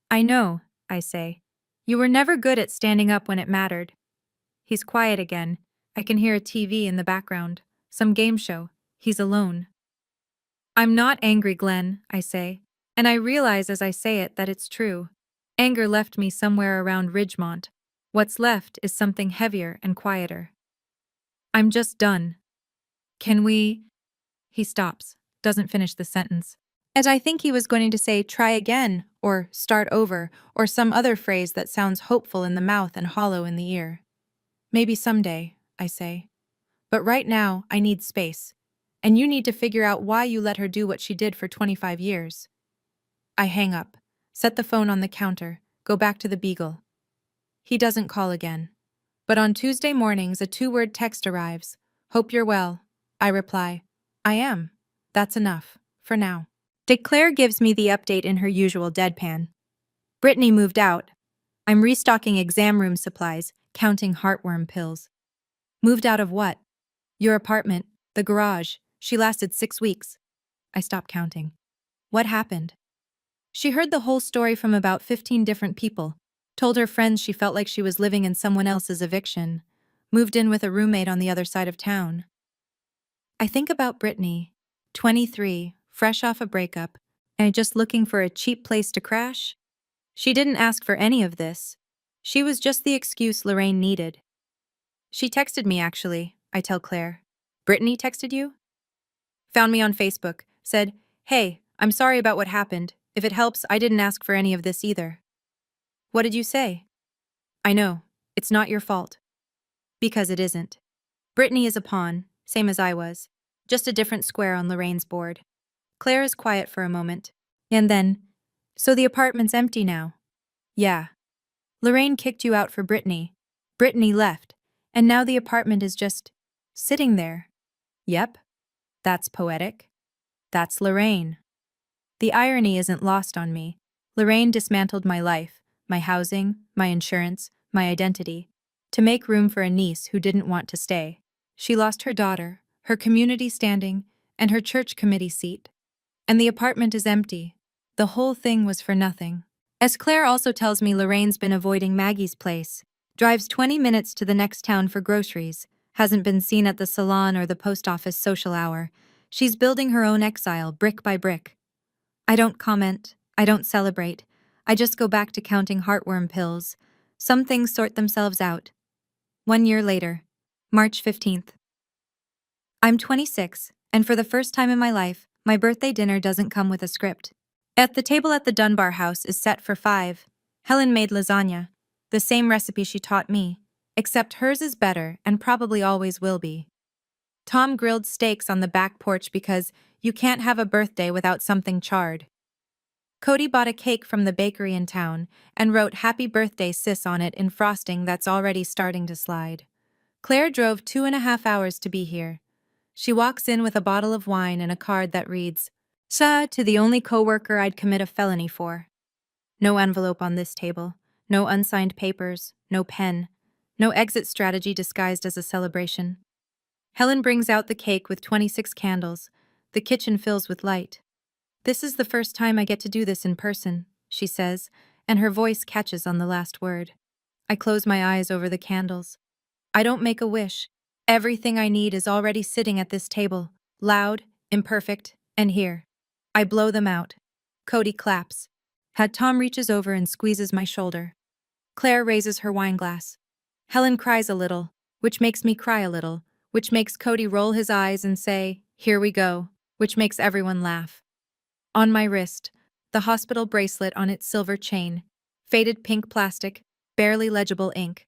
I know, I say. You were never good at standing up when it mattered. He's quiet again. I can hear a TV in the background. Some game show. He's alone. I'm not angry, Glenn, I say. And I realize as I say it that it's true. Anger left me somewhere around Ridgemont. What's left is something heavier and quieter. I'm just done. Can we? He stops, doesn't finish the sentence. As I think he was going to say try again, or start over, or some other phrase that sounds hopeful in the mouth and hollow in the ear. Maybe someday, I say. But right now, I need space. And you need to figure out why you let her do what she did for 25 years. I hang up, set the phone on the counter, go back to the beagle. He doesn't call again. But on Tuesday mornings, a 2-word text arrives. Hope you're well. I reply, I am. That's enough, for now. Claire gives me the update in her usual deadpan. Brittany moved out. I'm restocking exam room supplies, counting heartworm pills. Moved out of what? Your apartment, the garage. She lasted 6 weeks. I stopped counting. What happened? She heard the whole story from about 15 different people. Told her friends she felt like she was living in someone else's eviction. Moved in with a roommate on the other side of town. I think about Brittany, 23, fresh off a breakup, and just looking for a cheap place to crash? She didn't ask for any of this. She was just the excuse Lorraine needed. She texted me, actually, I tell Claire. Brittany texted you? Found me on Facebook, said, "Hey, I'm sorry about what happened. If it helps, I didn't ask for any of this either." What did you say? I know, it's not your fault. Because it isn't. Brittany is a pawn, same as I was. Just a different square on Lorraine's board. Claire is quiet for a moment. And then, so the apartment's empty now. Yeah. Lorraine kicked you out for Brittany. Brittany left. And now the apartment is just sitting there. Yep. That's poetic. That's Lorraine. The irony isn't lost on me. Lorraine dismantled my life, my housing, my insurance, my identity, to make room for a niece who didn't want to stay. She lost her daughter, her community standing, and her church committee seat. And the apartment is empty. The whole thing was for nothing. As Claire also tells me, Lorraine's been avoiding Maggie's place, drives 20 minutes to the next town for groceries, hasn't been seen at the salon or the post office social hour. She's building her own exile, brick by brick. I don't comment. I don't celebrate. I just go back to counting heartworm pills. Some things sort themselves out. 1 year later, March 15th. I'm 26, and for the first time in my life, my birthday dinner doesn't come with a script. At the table at the Dunbar house is set for 5. Helen made lasagna, the same recipe she taught me, except hers is better and probably always will be. Tom grilled steaks on the back porch because you can't have a birthday without something charred. Cody bought a cake from the bakery in town and wrote "Happy Birthday, Sis" on it in frosting that's already starting to slide. Claire drove 2.5 hours to be here. She walks in with a bottle of wine and a card that reads, "Sa," to the only coworker I'd commit a felony for. No envelope on this table, no unsigned papers, no pen, no exit strategy disguised as a celebration. Helen brings out the cake with 26 candles. The kitchen fills with light. "This is the first time I get to do this in person," she says, and her voice catches on the last word. I close my eyes over the candles. I don't make a wish. Everything I need is already sitting at this table, loud, imperfect, and here. I blow them out. Cody claps. Tom reaches over and squeezes my shoulder. Claire raises her wineglass. Helen cries a little, which makes me cry a little, which makes Cody roll his eyes and say, "Here we go," which makes everyone laugh. On my wrist, the hospital bracelet on its silver chain, faded pink plastic, barely legible ink.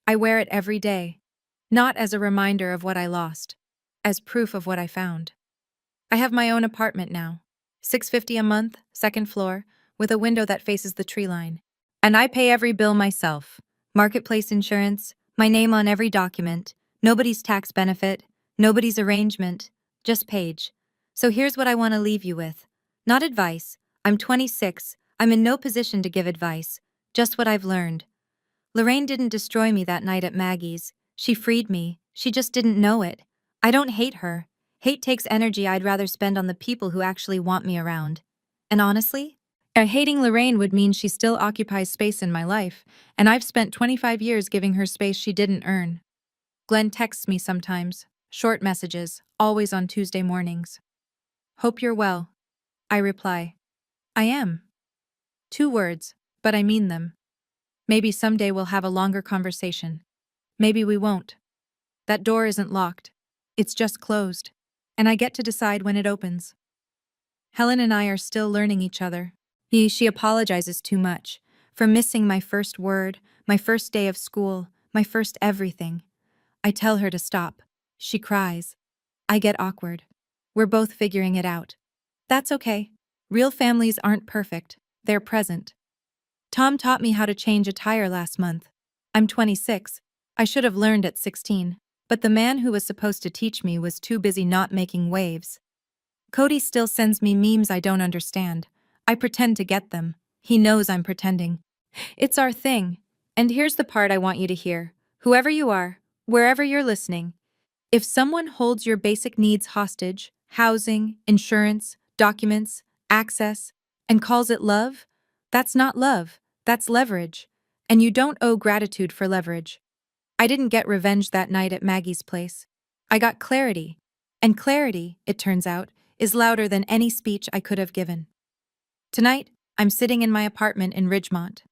I wear it every day, not as a reminder of what I lost, as proof of what I found. I have my own apartment now, $650 a month, second floor, with a window that faces the tree line. And I pay every bill myself. Marketplace insurance, my name on every document, nobody's tax benefit, nobody's arrangement, just Paige. So here's what I want to leave you with. Not advice. I'm 26. I'm in no position to give advice. Just what I've learned. Lorraine didn't destroy me that night at Maggie's. She freed me. She just didn't know it. I don't hate her. Hate takes energy I'd rather spend on the people who actually want me around. And honestly, hating Lorraine would mean she still occupies space in my life, and I've spent 25 years giving her space she didn't earn. Glenn texts me sometimes. Short messages, always on Tuesday mornings. "Hope you're well." I reply, "I am." 2 words, but I mean them. Maybe someday we'll have a longer conversation. Maybe we won't. That door isn't locked. It's just closed. And I get to decide when it opens. Helen and I are still learning each other. She apologizes too much for missing my first word, my first day of school, my first everything. I tell her to stop. She cries. I get awkward. We're both figuring it out. That's okay. Real families aren't perfect. They're present. Tom taught me how to change a tire last month. I'm 26. I should have learned at 16. But the man who was supposed to teach me was too busy not making waves. Cody still sends me memes I don't understand. I pretend to get them. He knows I'm pretending. It's our thing. And here's the part I want you to hear. Whoever you are, wherever you're listening, if someone holds your basic needs hostage, housing, insurance, documents, access, and calls it love, that's not love, that's leverage. And you don't owe gratitude for leverage. I didn't get revenge that night at Maggie's place. I got clarity. And clarity, it turns out, is louder than any speech I could have given. Tonight, I'm sitting in my apartment in Ridgemont.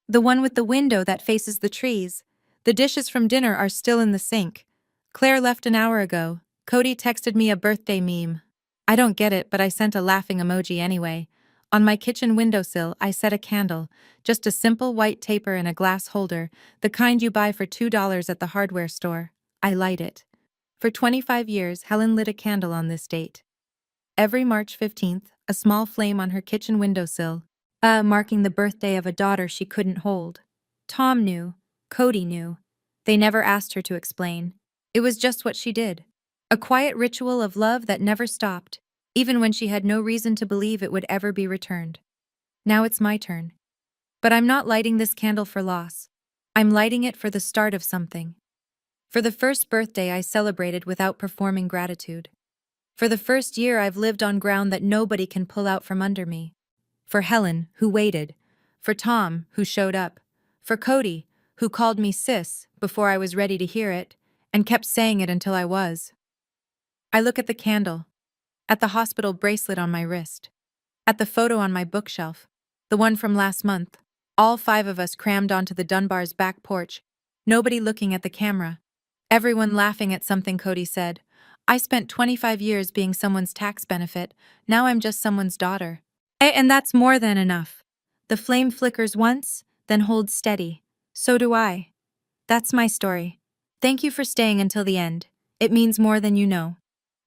The one with the window that faces the trees. The dishes from dinner are still in the sink. Claire left an hour ago. Cody texted me a birthday meme. I don't get it, but I sent a laughing emoji anyway. On my kitchen windowsill, I set a candle, just a simple white taper in a glass holder, the kind you buy for $2 at the hardware store. I light it. For 25 years, Helen lit a candle on this date. Every March 15th, a small flame on her kitchen windowsill, marking the birthday of a daughter she couldn't hold. Tom knew. Cody knew. They never asked her to explain. It was just what she did. A quiet ritual of love that never stopped, even when she had no reason to believe it would ever be returned. Now it's my turn. But I'm not lighting this candle for loss. I'm lighting it for the start of something. For the first birthday I celebrated without performing gratitude. For the first year I've lived on ground that nobody can pull out from under me. For Helen, who waited. For Tom, who showed up. For Cody, who called me sis before I was ready to hear it, and kept saying it until I was. I look at the candle, at the hospital bracelet on my wrist, at the photo on my bookshelf, the one from last month, all 5 of us crammed onto the Dunbar's back porch, nobody looking at the camera, everyone laughing at something Cody said. I spent 25 years being someone's tax benefit, now I'm just someone's daughter. And that's more than enough. The flame flickers once, then holds steady. So do I. That's my story. Thank you for staying until the end. It means more than you know.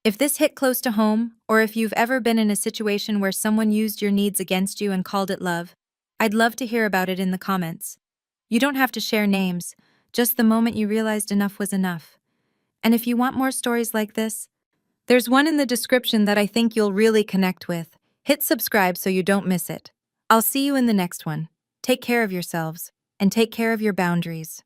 If this hit close to home, or if you've ever been in a situation where someone used your needs against you and called it love, I'd love to hear about it in the comments. You don't have to share names, just the moment you realized enough was enough. And if you want more stories like this, there's one in the description that I think you'll really connect with. Hit subscribe so you don't miss it. I'll see you in the next one. Take care of yourselves, and take care of your boundaries.